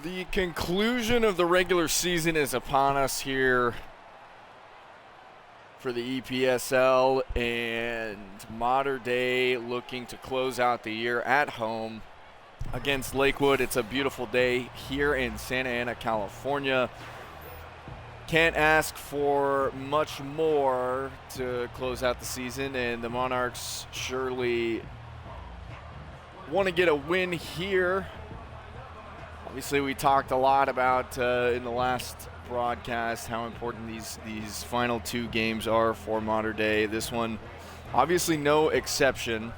The conclusion of the regular season is upon us here for the EPSL, and Mater Dei looking to close out the year at home against Lakewood. It's a beautiful day here in Santa Ana, California. Can't ask for much more to close out the season, and the Monarchs surely want to get a win here. Obviously, we talked a lot about in the last broadcast how important these final two games are for Mater Dei. This one, obviously, no exception.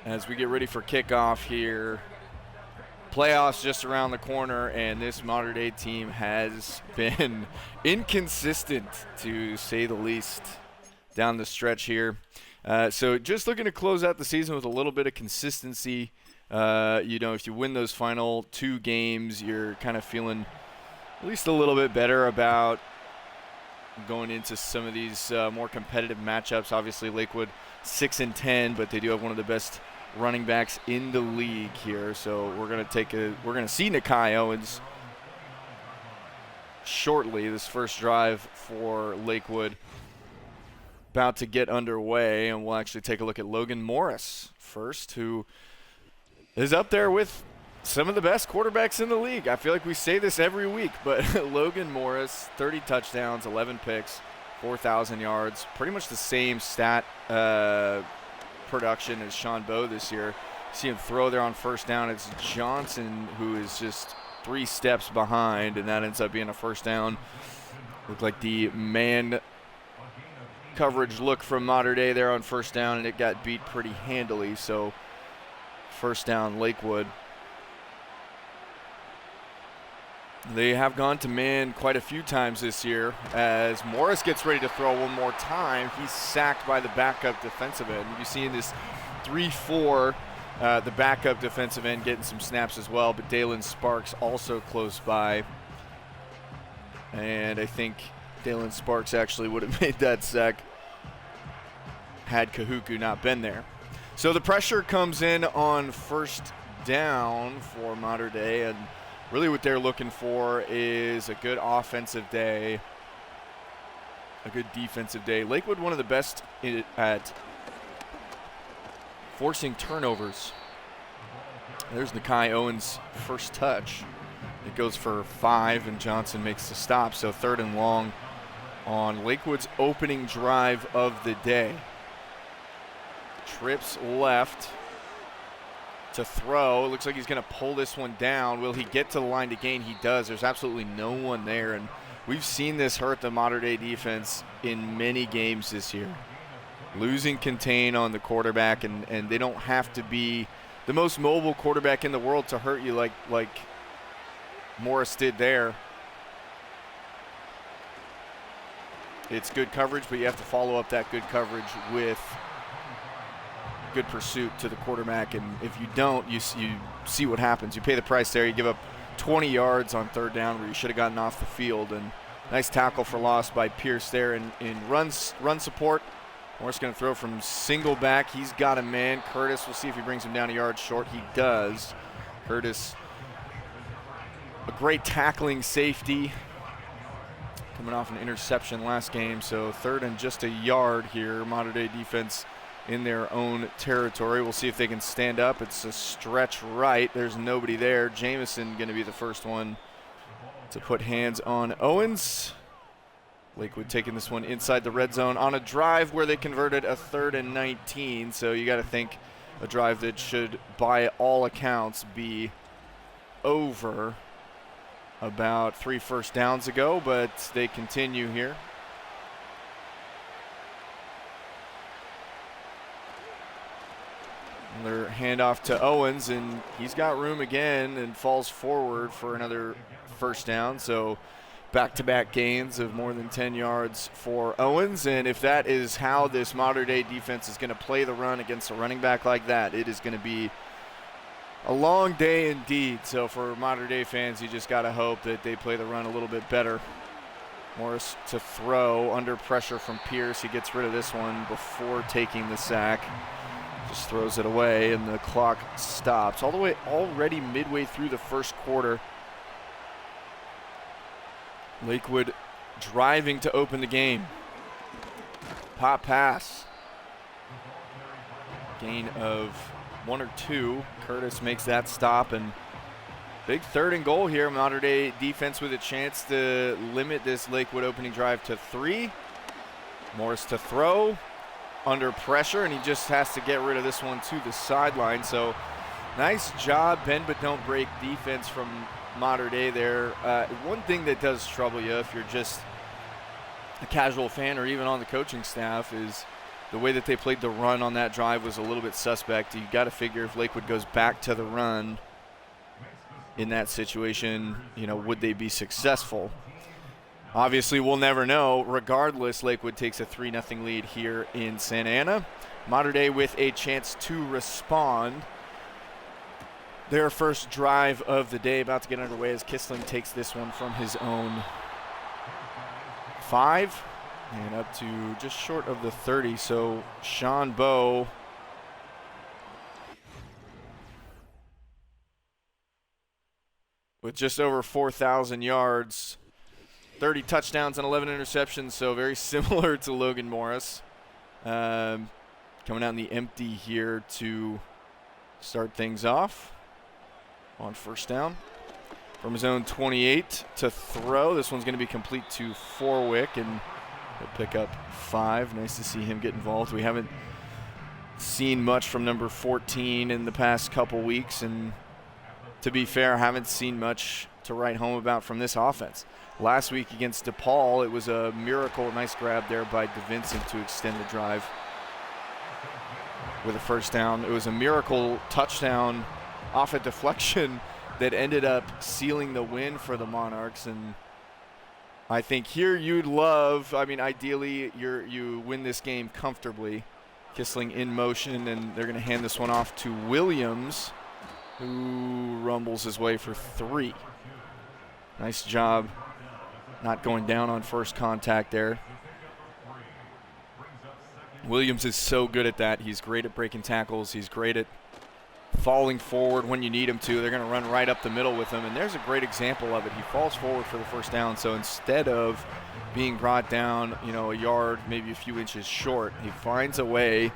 As we get ready for kickoff here, playoffs just around the corner, and this Mater Dei team has been inconsistent, to say the least, down the stretch here. So just looking to close out the season with a little bit of consistency. If you win those final two games, you're kind of feeling at least a little bit better about going into some of these more competitive matchups. Obviously, Lakewood 6-10, but they do have one of the best running backs in the league here. So we're gonna see Nakai Owens shortly. This first drive for Lakewood about to get underway, and we'll actually take a look at Logan Morris first, who is up there with some of the best quarterbacks in the league. I feel like we say this every week, but Logan Morris, 30 touchdowns, 11 picks, 4,000 yards, pretty much the same stat production as Sean Bowe this year. See him throw there on first down. It's Johnson who is just 3 steps behind, and that ends up being a first down. Looked like the man coverage look from Mater Dei there on first down, and it got beat pretty handily. So first down, Lakewood. They have gone to man quite a few times this year. As Morris gets ready to throw one more time, he's sacked by the backup defensive end. You see in this 3-4, the backup defensive end getting some snaps as well, but Dalen Sparks also close by. And I think Dalen Sparks actually would have made that sack had Kahuku not been there. So the pressure comes in on first down for Mater Dei, and really what they're looking for is a good offensive day, a good defensive day. Lakewood, one of the best at forcing turnovers. There's Nakai Owens' first touch. It goes for 5, and Johnson makes the stop. So 3rd and long on Lakewood's opening drive of the day. Trips left to throw. It looks like he's going to pull this one down. Will he get to the line to gain? He does. There's absolutely no one there, and we've seen this hurt the Mater Dei defense in many games this year. Losing contain on the quarterback, and they don't have to be the most mobile quarterback in the world to hurt you like Morris did there. It's good coverage, but you have to follow up that good coverage with good pursuit to the quarterback, and if you don't, you see what happens. You pay the price there. You give up 20 yards on 3rd down where you should have gotten off the field, and nice tackle for loss by Pierce there in run support. Morris going to throw from single back. He's got a man. Curtis, we'll see if he brings him down a yard short. He does. Curtis, a great tackling safety, coming off an interception last game. So 3rd and just a yard here. Mater Dei defense in their own territory. We'll see if they can stand up. It's a stretch right. There's nobody there. Jamison going to be the first one to put hands on Owens. Lakewood taking this one inside the red zone on a drive where they converted a 3rd and 19. So you got to think a drive that should, by all accounts, be over about 3 first downs ago, but they continue here. Another handoff to Owens, and he's got room again and falls forward for another first down. So back-to-back gains of more than 10 yards for Owens. And if that is how this Mater Dei defense is going to play the run against a running back like that, it is going to be a long day indeed. So for Mater Dei fans, you just got to hope that they play the run a little bit better. Morris to throw under pressure from Pierce. He gets rid of this one before taking the sack. Just throws it away, and the clock stops. Already midway through the first quarter. Lakewood driving to open the game. Pop pass. Gain of 1 or 2. Curtis makes that stop, and big 3rd and goal here. Mater Dei defense with a chance to limit this Lakewood opening drive to 3. Morris to throw. Under pressure, and he just has to get rid of this one to the sideline. So nice job, bend but don't break defense from Mater Dei there. One thing that does trouble you if you're just a casual fan or even on the coaching staff is the way that they played the run on that drive was a little bit suspect. You got to figure if Lakewood goes back to the run in that situation, would they be successful? Obviously, we'll never know. Regardless, Lakewood takes a 3-0 lead here in Santa Ana. Mater Dei with a chance to respond. Their first drive of the day about to get underway as Kissling takes this one from his own 5 and up to just short of the 30. So Sean Bowe with just over 4,000 yards. 30 touchdowns and 11 interceptions, so very similar to Logan Morris. Coming out in the empty here to start things off on first down. From his own 28 to throw. This one's going to be complete to Forwick, and he'll pick up 5. Nice to see him get involved. We haven't seen much from number 14 in the past couple weeks, and to be fair, haven't seen much to write home about from this offense. Last week against DePaul, it was a miracle. Nice grab there by DeVincent to extend the drive with a first down. It was a miracle touchdown off a deflection that ended up sealing the win for the Monarchs. And I think here you'd love, ideally you win this game comfortably. Kissling in motion, and they're going to hand this one off to Williams, who rumbles his way for 3. Nice job not going down on first contact there. Williams is so good at that. He's great at breaking tackles. He's great at falling forward when you need him to. They're going to run right up the middle with him, and there's a great example of it. He falls forward for the first down, so instead of being brought down, a yard, maybe a few inches short, he finds a way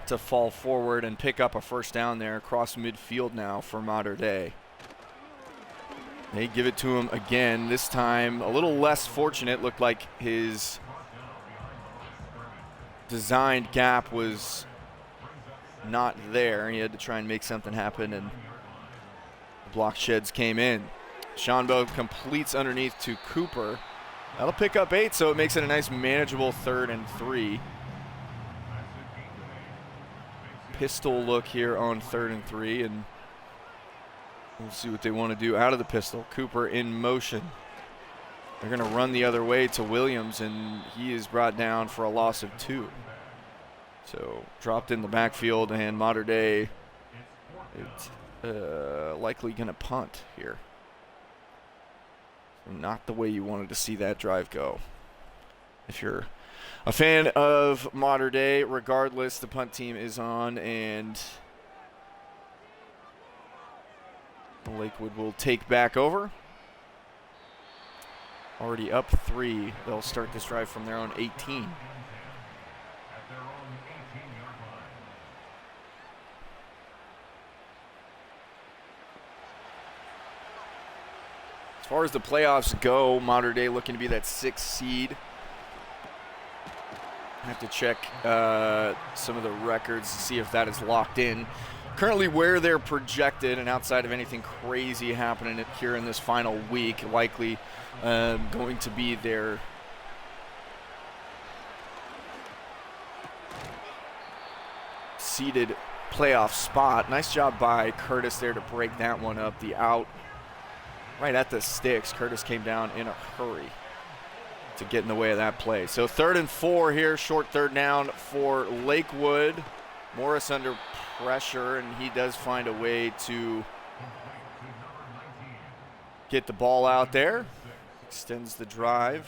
to fall forward and pick up a first down there across midfield now for Mater Dei. They give it to him again, this time a little less fortunate. Looked like his designed gap was not there. He had to try and make something happen, and the block sheds came in. Sean Bowe completes underneath to Cooper. That'll pick up 8, so it makes it a nice manageable 3rd and 3. Pistol look here on 3rd and 3, and we'll see what they want to do out of the pistol. Cooper in motion. They're going to run the other way to Williams, and he is brought down for a loss of 2. So dropped in the backfield, and Mater Dei is likely going to punt here. Not the way you wanted to see that drive go. If you're a fan of Mater Dei, regardless, the punt team is on, and Lakewood will take back over. Already up 3. They'll start this drive from their own 18. As far as the playoffs go, Mater Dei looking to be that 6th seed. I have to check some of the records to see if that is locked in. Currently where they're projected, and outside of anything crazy happening here in this final week, likely going to be their seeded playoff spot. Nice job by Curtis there to break that one up. The out right at the sticks. Curtis came down in a hurry to get in the way of that play. So 3rd and 4 here, short 3rd down for Lakewood. Morris under pressure, and he does find a way to get the ball out there. Extends the drive.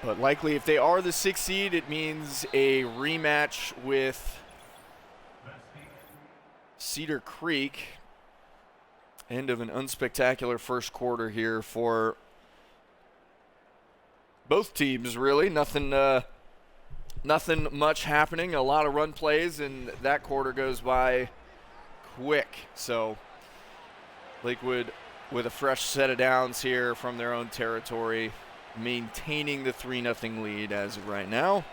But likely, if they are the 6th seed, it means a rematch with Cedar Creek. End of an unspectacular first quarter here for both teams, really. Nothing much happening. A lot of run plays, and that quarter goes by quick. So Lakewood with a fresh set of downs here from their own territory, maintaining the 3-0 lead as of right now.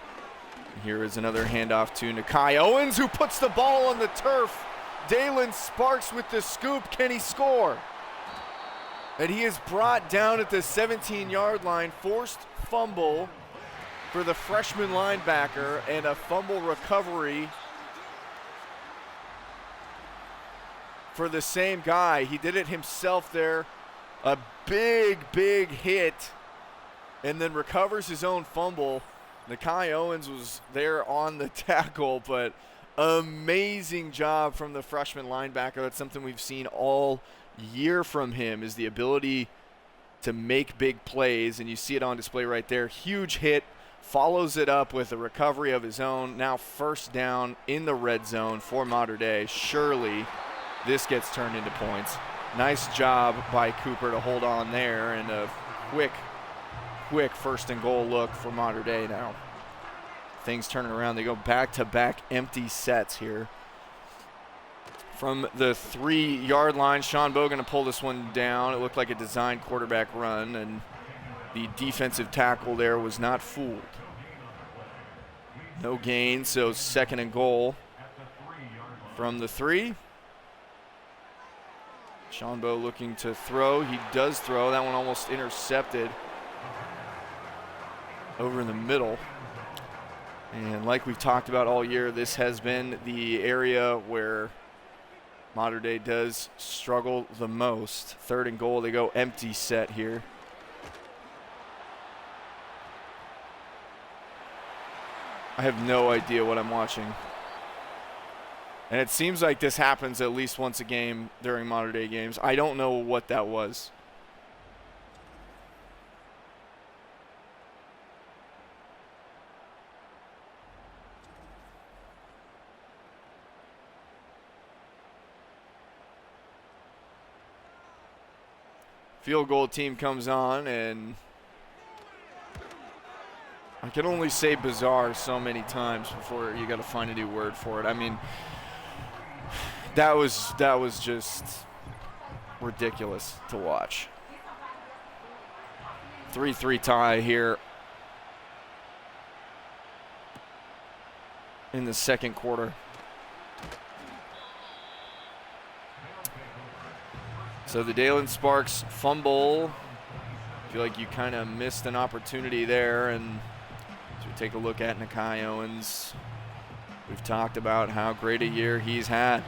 Here is another handoff to Nakai Owens, who puts the ball on the turf. Dalen Sparks with the scoop. Can he score? And he is brought down at the 17-yard line. Forced fumble for the freshman linebacker and a fumble recovery for the same guy. He did it himself there. A big hit, and then recovers his own fumble. Nakai Owens was there on the tackle, but amazing job from the freshman linebacker. That's something we've seen all year from him, is the ability to make big plays, and you see it on display right there. Huge hit, follows it up with a recovery of his own. Now first down in the red zone for Mater Dei. Surely this gets turned into points. Nice job by Cooper to hold on there, and a quick 1st and goal look for Mater Dei now. Things turning around. They go back-to-back empty sets here. From the 3-yard line, Sean Bowe going to pull this one down. It looked like a designed quarterback run, and the defensive tackle there was not fooled. No gain, so 2nd and goal from the 3. Sean Bowe looking to throw. He does throw. That one almost intercepted over in the middle. And like we've talked about all year, this has been the area where Mater Dei does struggle the most. 3rd and goal, they go empty set here. I have no idea what I'm watching. And it seems like this happens at least once a game during Mater Dei games. I don't know what that was. Field goal team comes on, and I can only say bizarre so many times before you got to find a new word for it. I mean, that was just ridiculous to watch. 3-3 tie here in the 2nd quarter. So the Dalen Sparks fumble. I feel like you kind of missed an opportunity there. And as we take a look at Nakai Owens, we've talked about how great a year he's had.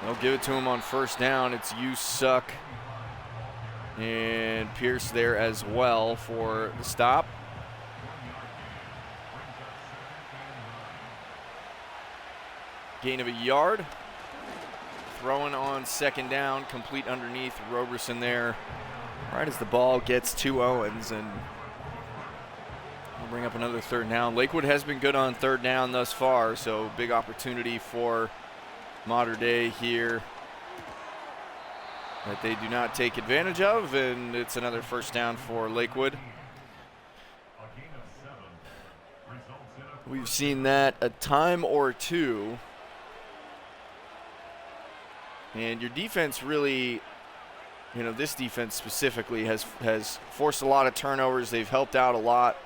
They'll give it to him on 1st down. It's "you suck." And Pierce there as well for the stop. Gain of a yard. Throwing on 2nd down, complete underneath. Roberson there right as the ball gets to Owens, and we'll bring up another 3rd down. Lakewood has been good on 3rd down thus far, so big opportunity for Mater Dei here that they do not take advantage of, and it's another 1st down for Lakewood. We've seen that a time or two. And your defense really, this defense specifically has forced a lot of turnovers. They've helped out a lot.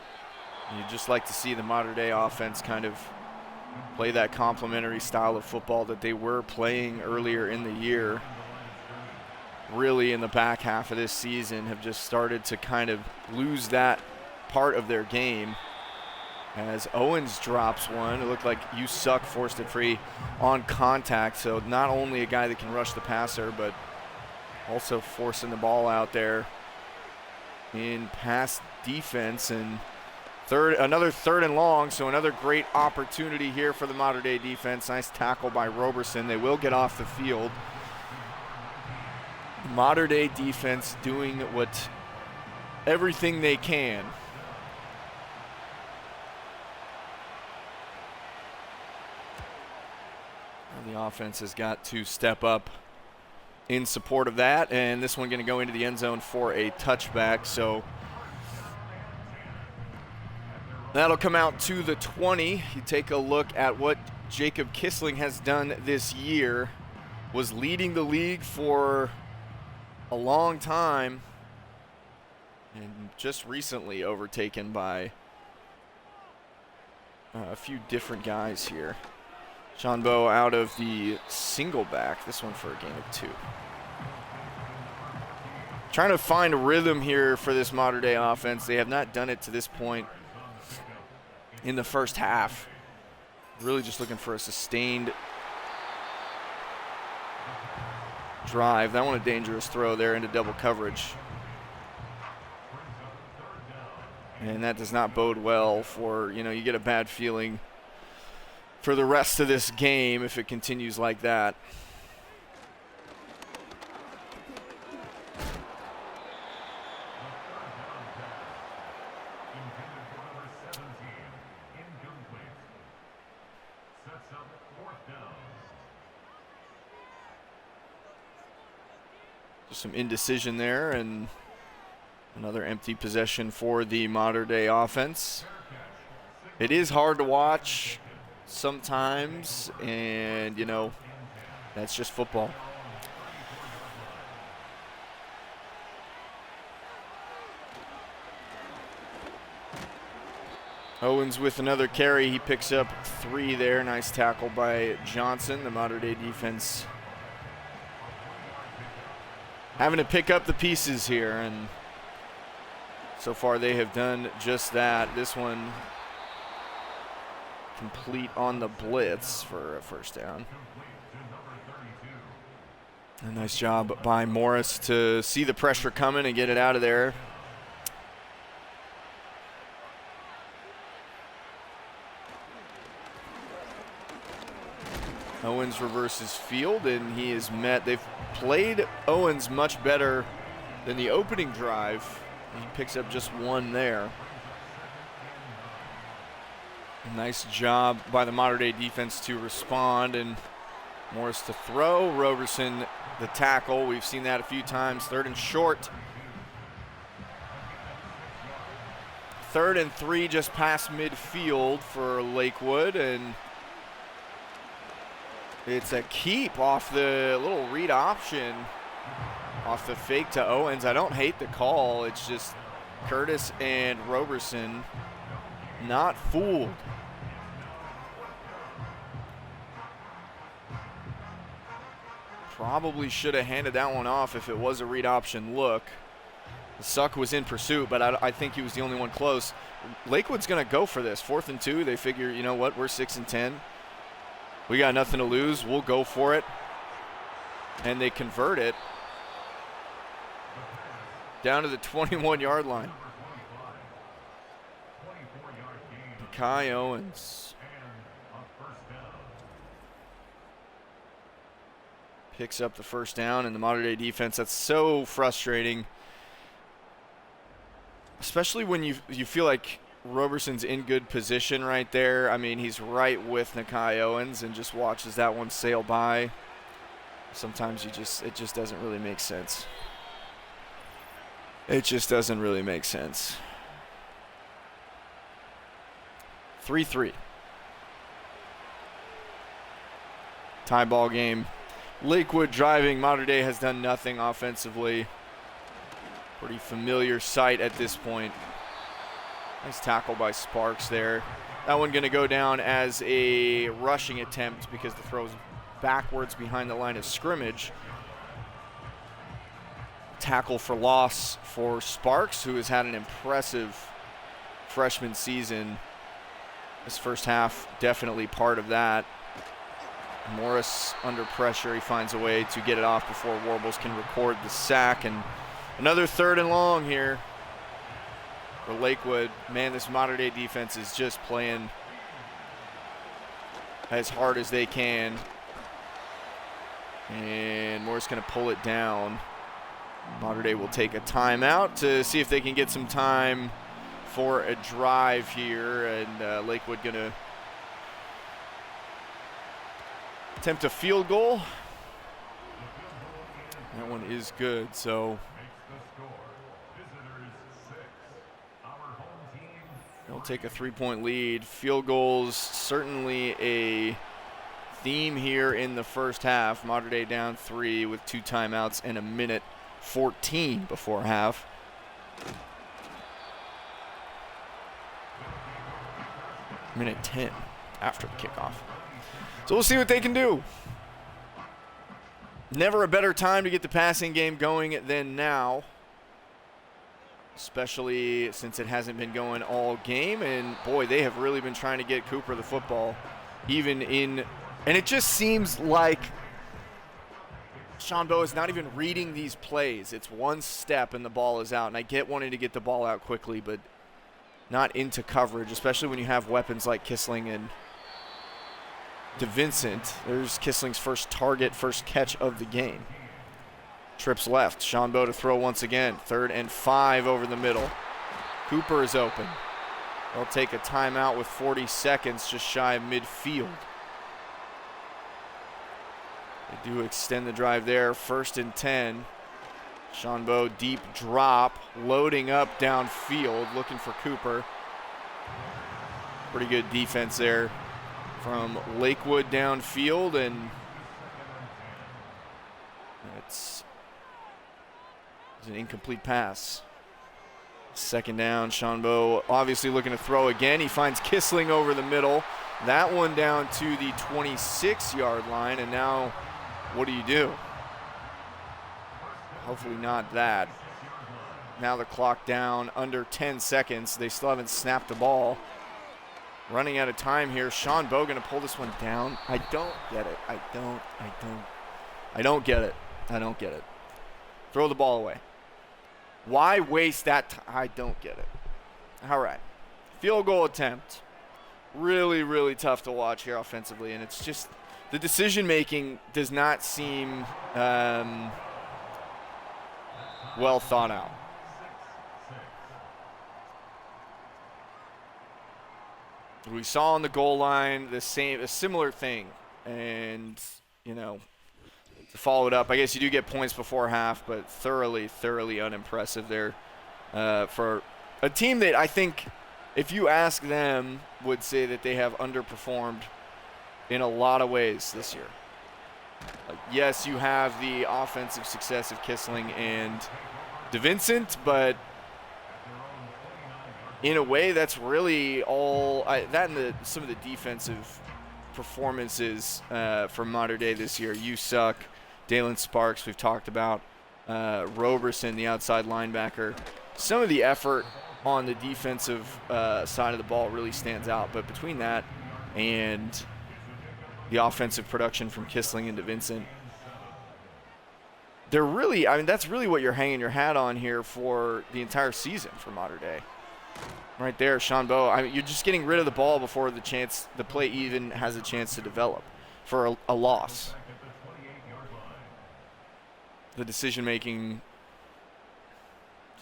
You'd just like to see the Mater Dei offense kind of play that complementary style of football that they were playing earlier in the year. Really, in the back half of this season, have just started to kind of lose that part of their game. As Owens drops one, it looked like "you suck," forced it free on contact. So not only a guy that can rush the passer, but also forcing the ball out there in pass defense. And Another third and long, so another great opportunity here for the Mater Dei defense. Nice tackle by Roberson. They will get off the field. Mater Dei defense doing everything they can. And the offense has got to step up in support of that, and this one going to go into the end zone for a touchback. So that'll come out to the 20. You take a look at what Jacob Kissling has done this year. Was leading the league for a long time and just recently overtaken by a few different guys here. Sean Bowe out of the single back, this one for a gain of 2. Trying to find a rhythm here for this Mater Dei offense. They have not done it to this point in the first half. Really just looking for a sustained drive. That one a dangerous throw there into double coverage. And that does not bode well for, you get a bad feeling for the rest of this game if it continues like that. Just some indecision there, and another empty possession for the Mater Dei offense. It is hard to watch sometimes, and that's just football. Owens with another carry. He picks up 3 there. Nice tackle by Johnson. The Mater Dei defense having to pick up the pieces here, and so far they have done just that. This one complete on the blitz for a first down. A nice job by Morris to see the pressure coming and get it out of there. Owens reverses field, and he is met. They've played Owens much better than the opening drive. He picks up just 1 there. Nice job by the Mater Dei defense to respond, and Morris to throw. Roberson the tackle. We've seen that a few times. 3rd and short. 3rd and 3 just past midfield for Lakewood, and it's a keep off the little read option, off the fake to Owens. I don't hate the call. It's just Curtis and Roberson not fooled. Probably should have handed that one off if it was a read option look. The Suck was in pursuit, but I think he was the only one close. Lakewood's going to go for this. 4th and 2. They figure, you know what, we're 6 and 10. We got nothing to lose. We'll go for it. And they convert it down to the 21-yard line. Kai Owens picks up the first down, and the Mater Dei defense, that's so frustrating, especially when you feel like Roberson's in good position right there. I mean, he's right with Nakai Owens and just watches that one sail by. Sometimes it just doesn't really make sense. It just doesn't really make sense. 3-3. Tie ball game. Lakewood driving. Mater Dei has done nothing offensively. Pretty familiar sight at this point. Nice tackle by Sparks there. That one going to go down as a rushing attempt because the throw's backwards behind the line of scrimmage. Tackle for loss for Sparks, who has had an impressive freshman season. This first half, definitely part of that. Morris under pressure. He finds a way to get it off before Warbles can record the sack. And another 3rd and long here for Lakewood. Man, this Mater Dei defense is just playing as hard as they can. And Morris going to pull it down. Mater Dei will take a timeout to see if they can get some time for a drive here. And Lakewood going to attempt a field goal. That one is good, so they'll take a 3-point lead. Field goals, certainly a theme here in the first half. Mater Dei down 3 with 2 timeouts and a minute 14 before half. Minute 10 after the kickoff. So we'll see what they can do. Never a better time to get the passing game going than now, especially since it hasn't been going all game. And boy, they have really been trying to get Cooper the football, even in, and it just seems like Sean Bowe is not even reading these plays. It's one step and the ball is out. And I get wanting to get the ball out quickly, but not into coverage, especially when you have weapons like Kissling and DeVincent. There's Kissling's first target, first catch of the game. Trips left. Sean Bowe to throw once again. 3rd and 5 over the middle. Cooper is open. They'll take a timeout with 40 seconds just shy of midfield. They do extend the drive there. 1st and 10. Sean Bowe deep drop, loading up downfield, looking for Cooper. Pretty good defense there from Lakewood downfield, and it's an incomplete pass. 2nd down. Sean Bowe obviously looking to throw again. He finds Kissling over the middle. That one down to the 26-yard line, and now what do you do? Hopefully not that. Now the clock down under 10 seconds. They still haven't snapped the ball. Running out of time here. Sean Bowe going to pull this one down. I don't get it. I don't get it. I don't get it. Throw the ball away. Why waste that time? I don't get it. All right. Field goal attempt. Really, really tough to watch here offensively. And it's just the decision-making does not seem well thought out. We saw on the goal line a similar thing, and to follow it up, I guess you do get points before half, but thoroughly unimpressive there for a team that I think, if you ask them, would say that they have underperformed in a lot of ways this year. Like, yes, you have the offensive success of Kissling and DeVincent, but in a way, that's really all that and some of the defensive performances from Mater Dei this year. You suck. Dalen Sparks, we've talked about. Roberson, the outside linebacker. Some of the effort on the defensive side of the ball really stands out. But between that and the offensive production from Kissling and DeVincent, they're really, that's really what you're hanging your hat on here for the entire season for Mater Dei. Right there, Sean Bowe. You're just getting rid of the ball before the play even has a chance to develop for a loss. The decision-making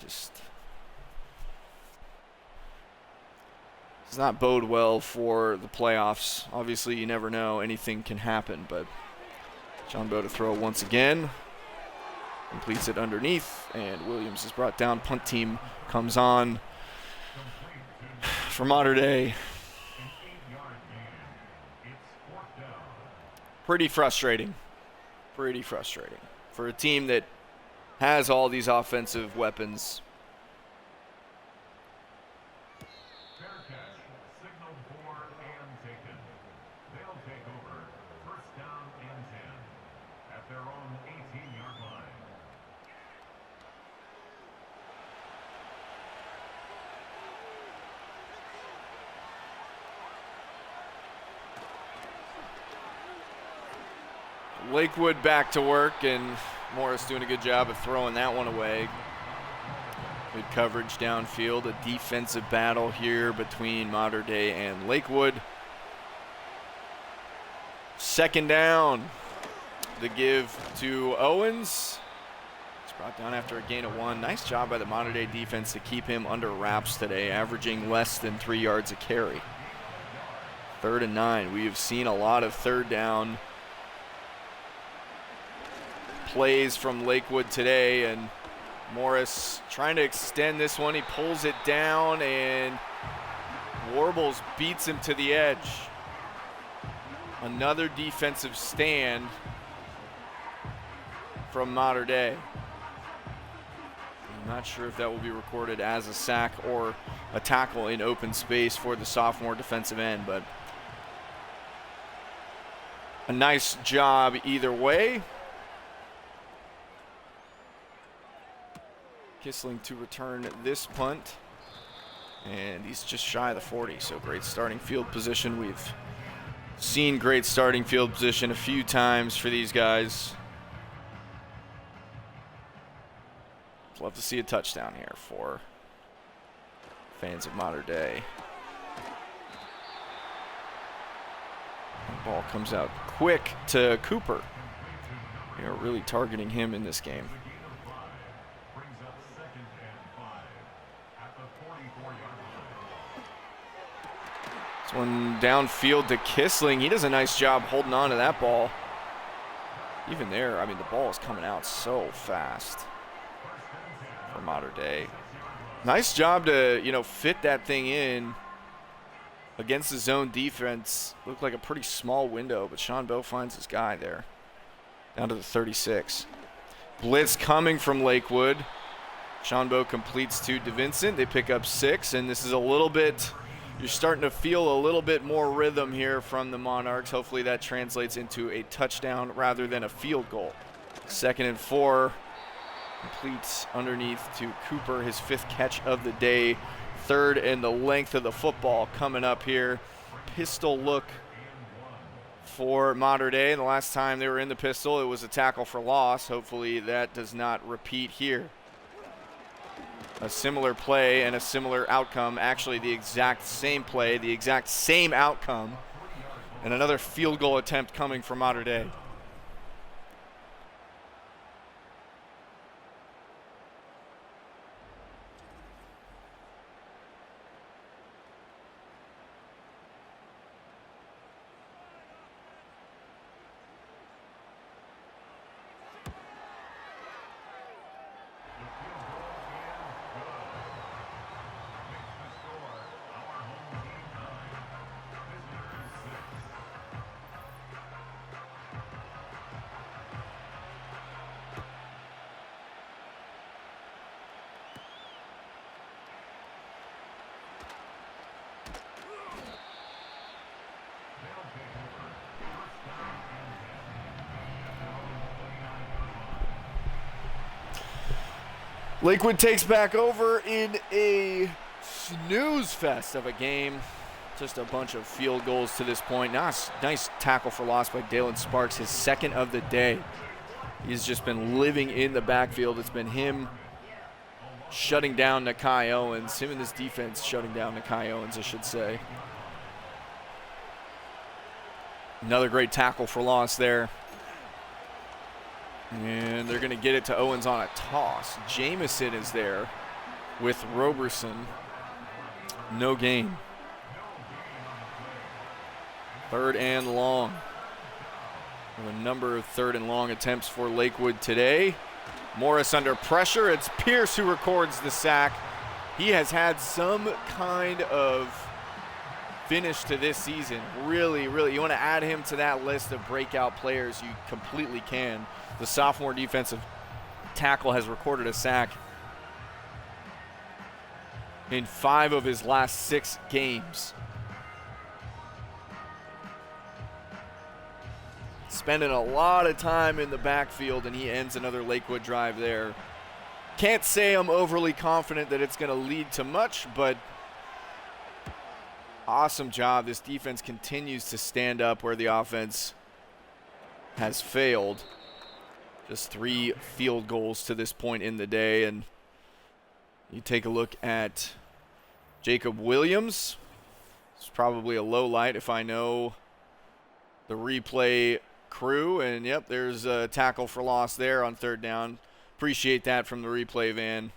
just does not bode well for the playoffs. Obviously, you never know. Anything can happen, but Sean Bowe to throw once again. Completes it underneath, and Williams is brought down. Punt team comes on for Mater Dei. Pretty frustrating for a team that has all these offensive weapons. Lakewood back to work, and Morris doing a good job of throwing that one away. Good coverage downfield, a defensive battle here between Mater Dei and Lakewood. Second down, the give to Owens. It's brought down after a gain of 1. Nice job by the Mater Dei defense to keep him under wraps today, averaging less than 3 yards a carry. 3rd and 9. We have seen a lot of third down plays from Lakewood today, and Morris trying to extend this one. He pulls it down, and Warbles beats him to the edge. Another defensive stand from Mater Dei. I'm not sure if that will be recorded as a sack or a tackle in open space for the sophomore defensive end, but a nice job either way. Kissling to return this punt, and he's just shy of the 40, so great starting field position. We've seen great starting field position a few times for these guys. Love to see a touchdown here for fans of Mater Dei. The ball comes out quick to Cooper. They are really targeting him in this game. This one downfield to Kissling. He does a nice job holding on to that ball. Even there, I mean, the ball is coming out so fast for Mater Dei. Nice job to, fit that thing in against the zone defense. Looked like a pretty small window, but Sean Bowe finds his guy there. Down to the 36. Blitz coming from Lakewood. Sean Bowe completes to DeVincent. They pick up 6, and this is a little bit, you're starting to feel a little bit more rhythm here from the Monarchs. Hopefully that translates into a touchdown rather than a field goal. 2nd and 4. Completes underneath to Cooper, his 5th catch of the day. 3rd and the length of the football coming up here. Pistol look for Mater Dei. The last time they were in the pistol, it was a tackle for loss. Hopefully that does not repeat here. A similar play and a similar outcome. Actually, the exact same play, the exact same outcome. And another field goal attempt coming from Mater Dei. Lakewood takes back over in a snooze fest of a game. Just a bunch of field goals to this point. Nice tackle for loss by Dalen Sparks, his 2nd of the day. He's just been living in the backfield. It's been him shutting down Nakai Owens. Him and his defense shutting down Nakai Owens, I should say. Another great tackle for loss there. And they're going to get it to Owens on a toss. Jamison is there with Roberson. No gain. 3rd and long. A number of 3rd and long attempts for Lakewood today. Morris under pressure. It's Pierce who records the sack. He has had some kind of finish to this season. Really, you want to add him to that list of breakout players, you completely can. The sophomore defensive tackle has recorded a sack in 5 of his last 6 games. Spending a lot of time in the backfield, and he ends another Lakewood drive there. Can't say I'm overly confident that it's going to lead to much, but awesome job. This defense continues to stand up where the offense has failed. Just 3 field goals to this point in the day, and You take a look at Jacob Williams. It's probably a low light if I know the replay crew. And, yep, there's a tackle for loss there on 3rd down. Appreciate that from the replay van.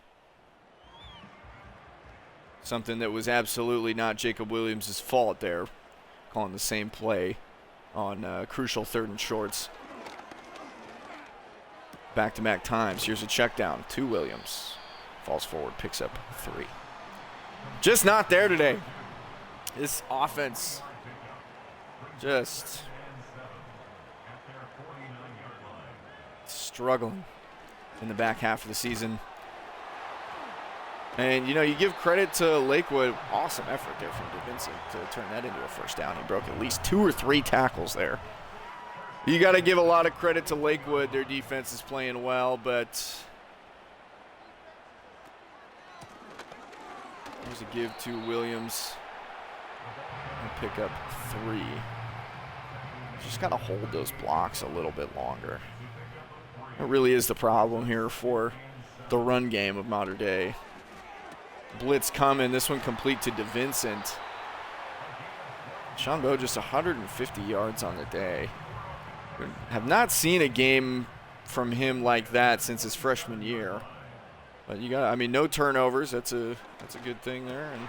Something that was absolutely not Jacob Williams' fault there. Calling the same play on crucial 3rd and shorts. Back-to-back times. Here's a check down to Williams. Falls forward, picks up 3. Just not there today. This offense just struggling in the back half of the season. And, you know, you give credit to Lakewood. Awesome effort there from DeVincent to turn that into a 1st down. He broke at least 2 or 3 tackles there. You got to give a lot of credit to Lakewood. Their defense is playing well, but here's a give to Williams. And pick up 3. Just got to hold those blocks a little bit longer. It really is the problem here for the run game of Mater Dei. Blitz coming. This one complete to DeVincent. Shambo just 150 yards on the day. Have not seen a game from him like that since his freshman year. But you got, I mean, no turnovers. That's a good thing there. And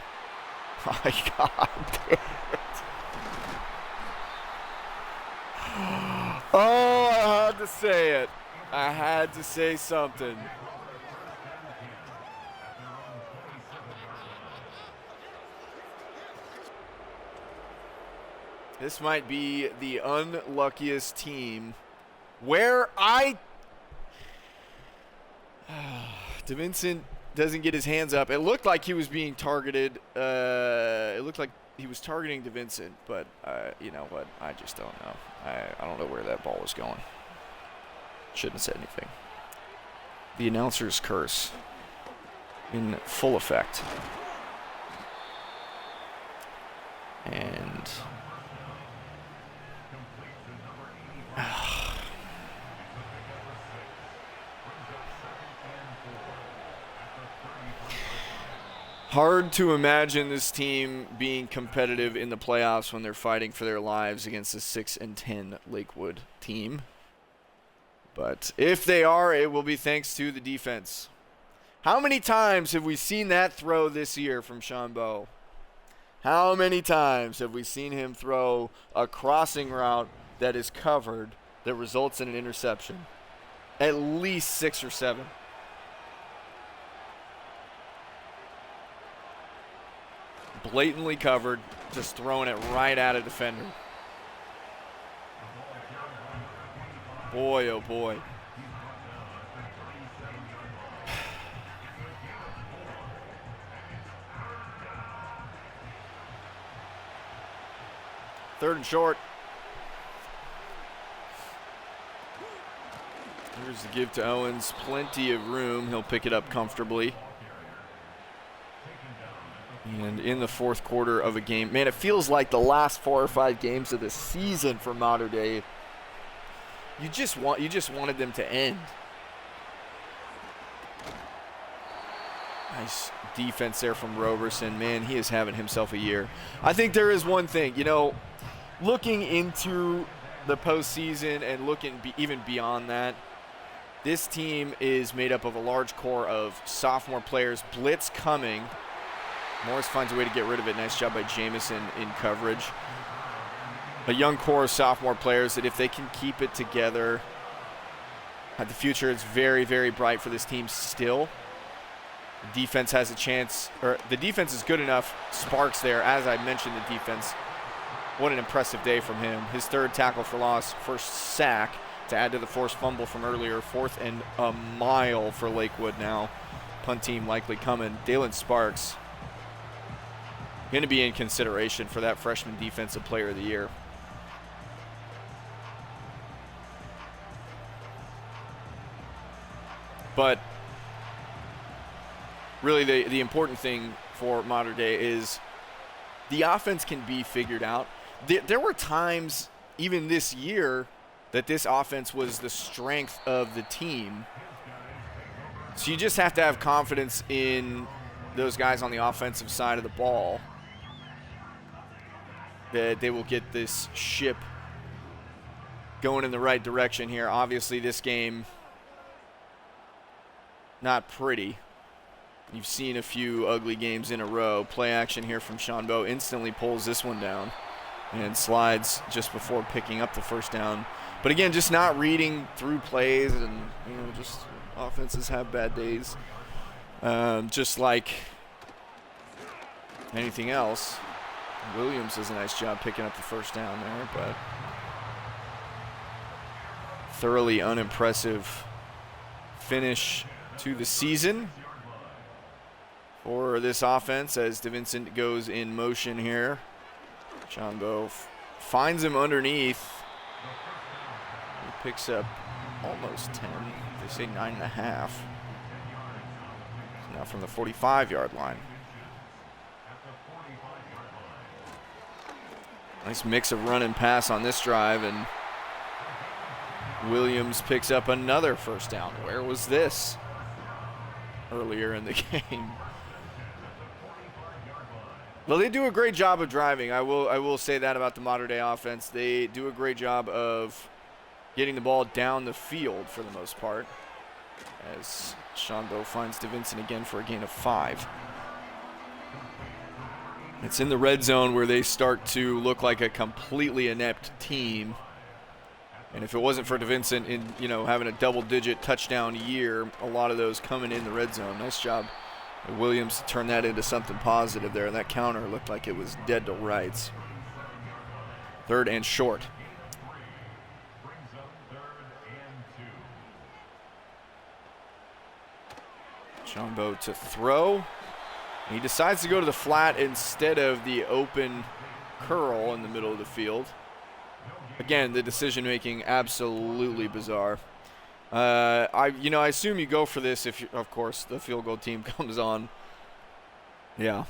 my God, damn it. Oh, I had to say it. I had to say something. This might be the unluckiest team where DeVincent doesn't get his hands up. It looked like he was being targeted. It looked like he was targeting DeVincent, but you know what? I just don't know. I don't know where that ball was going. Shouldn't have said anything. The announcer's curse in full effect. And hard to imagine this team being competitive in the playoffs when they're fighting for their lives against a 6-10 Lakewood team. But if they are, it will be thanks to the defense. How many times have we seen that throw this year from Shambo? How many times have we seen him throw a crossing route that is covered that results in an interception? At least 6 or 7. Blatantly covered, just throwing it right at a defender. Boy, oh boy. Third and short. Here's the give to Owens. Plenty of room. He'll pick it up comfortably. And in the 4th quarter of a game, man, it feels like the last 4 or 5 games of the season for Mater Dei. You just wanted them to end. Nice defense there from Roberson. Man, he is having himself a year. I think there is one thing, you know, looking into the postseason and looking even beyond that, this team is made up of a large core of sophomore players. Blitz coming. Morris finds a way to get rid of it. Nice job by Jamison in coverage. A young core of sophomore players that if they can keep it together, the future is very, very bright for this team still. The defense has a chance, or the defense is good enough. Sparks there, as I mentioned, the defense. What an impressive day from him. His 3rd tackle for loss, 1st sack to add to the forced fumble from earlier. 4th and a mile for Lakewood now. Punt team likely coming. Dalen Sparks going to be in consideration for that freshman defensive player of the year. But really the important thing for Mater Dei is the offense can be figured out. There were times, even this year, that this offense was the strength of the team. So you just have to have confidence in those guys on the offensive side of the ball, that they will get this ship going in the right direction here. Obviously, this game, not pretty. You've seen a few ugly games in a row. Play action here from Shanbo instantly pulls this one down and slides just before picking up the first down. But again, just not reading through plays, and just offenses have bad days. Just like anything else. Williams does a nice job picking up the first down there, but thoroughly unimpressive finish to the season for this offense as DeVincent goes in motion here. Shanbo finds him underneath. He picks up almost 10. They say 9.5. Now from the 45-yard line. Nice mix of run and pass on this drive, and Williams picks up another first down. Where was this earlier in the game? Well, they do a great job of driving. I will say that about the modern day offense. They do a great job of getting the ball down the field for the most part, as Shanbo finds DeVincent again for a gain of 5. It's in the red zone where they start to look like a completely inept team. And if it wasn't for DeVincent in, having a double-digit touchdown year, a lot of those coming in the red zone. Nice job, Williams, turned that into something positive there. And that counter looked like it was dead to rights. 3rd and short. Shanbo to throw. He decides to go to the flat instead of the open curl in the middle of the field. Again, the decision-making absolutely bizarre. I assume you go for this if, of course, the field goal team comes on. Yeah.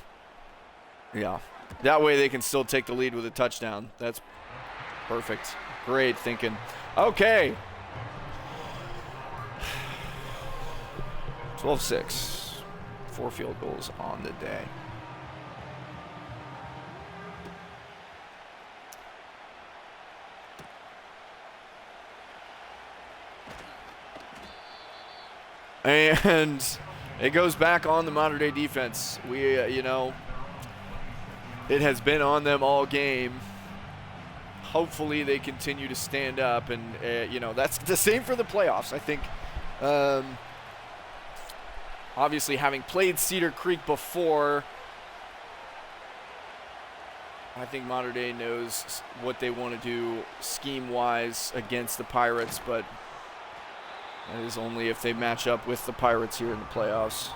That way they can still take the lead with a touchdown. That's perfect. Great thinking. Okay. 12-6. 4 field goals on the day. And it goes back on the modern day defense. It has been on them all game. Hopefully they continue to stand up, and that's the same for the playoffs. I think obviously having played Cedar Creek before, I think Modern Day knows what they want to do scheme-wise against the Pirates, but that is only if they match up with the Pirates here in the playoffs.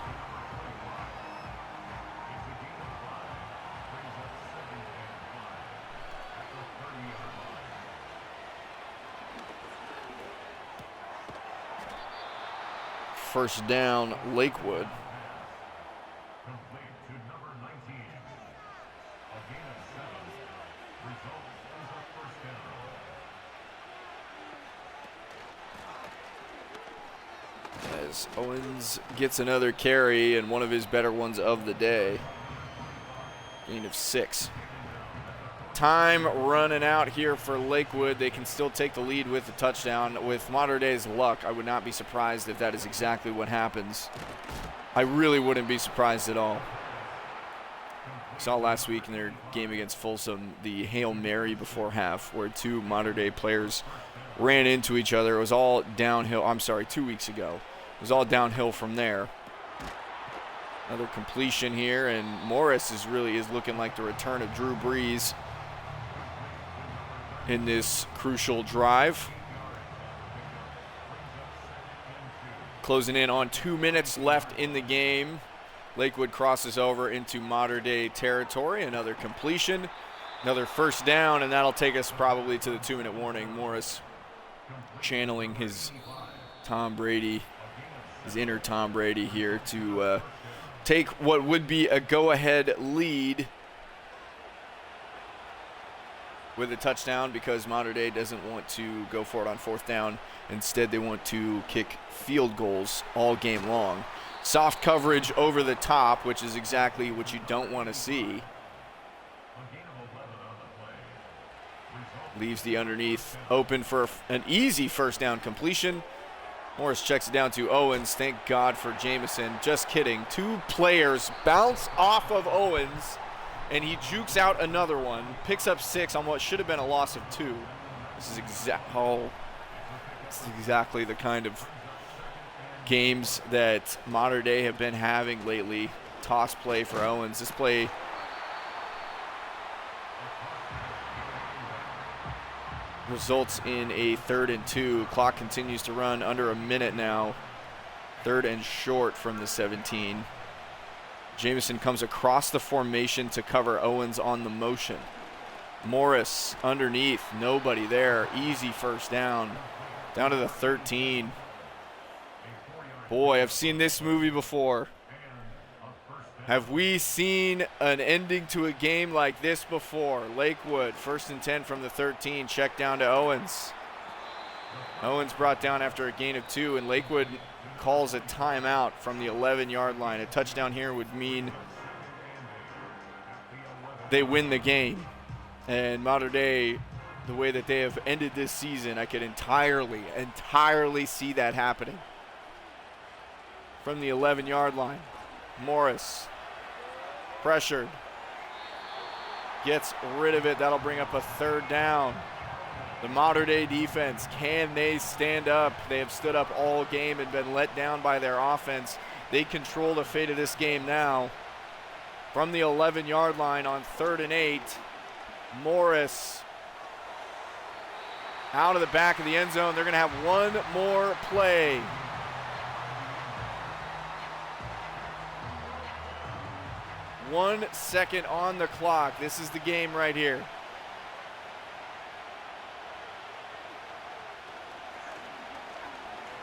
First down, Lakewood. As Owens gets another carry and one of his better ones of the day. Gain of 6. Time running out here for Lakewood. They can still take the lead with the touchdown. With Modern Day's luck, I would not be surprised if that is exactly what happens. I really wouldn't be surprised at all. We saw last week in their game against Folsom the Hail Mary before half, where 2 Modern Day players ran into each other. It was all downhill. I'm sorry, 2 weeks ago. It was all downhill from there. Another completion here, and Morris is looking like the return of Drew Brees in this crucial drive. Closing in on 2 minutes left in the game. Lakewood crosses over into Modern Day territory. Another completion, another first down, and that'll take us probably to the 2-minute warning. Morris channeling his inner Tom Brady here to take what would be a go-ahead lead with a touchdown, because Modern Day doesn't want to go for it on 4th down. Instead, they want to kick field goals all game long. Soft coverage over the top, which is exactly what you don't want to see. Leaves the underneath open for an easy first down completion. Morris checks it down to Owens. Thank God for Jamison. Just kidding. 2 players bounce off of Owens, and he jukes out another one. Picks up 6 on what should have been a loss of 2. This is exactly the kind of games that Mater Dei have been having lately. Toss play for Owens. This play results in a 3rd and 2. Clock continues to run under a minute now. 3rd and short from the 17. Jamison comes across the formation to cover Owens on the motion. Morris underneath, nobody there. Easy first down. Down to the 13. Boy, I've seen this movie before. Have we seen an ending to a game like this before? Lakewood, 1st and 10 from the 13, check down to Owens. Owens brought down after a gain of 2, and Lakewood calls a timeout from the 11-yard line. A touchdown here would mean they win the game. And Mater Dei, the way that they have ended this season, I could entirely see that happening. From the 11-yard line, Morris, pressured, gets rid of it. That'll bring up a 3rd down. The Mater Dei defense, can they stand up? They have stood up all game and been let down by their offense. They control the fate of this game now. From the 11-yard line on 3rd and 8, Morris out of the back of the end zone. They're going to have one more play. One second on the clock. This is the game right here.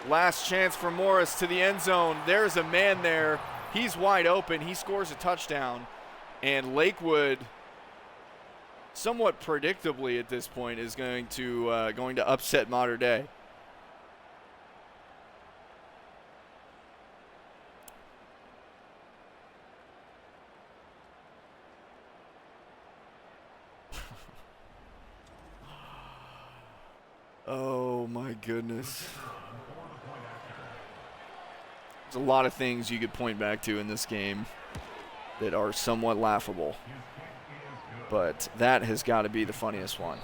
Last chance for Morris to the end zone. There's a man there. He's wide open. He scores a touchdown. And Lakewood, somewhat predictably at this point, is going to upset Mater Dei. Oh my goodness. There's a lot of things you could point back to in this game that are somewhat laughable, but that has got to be the funniest one.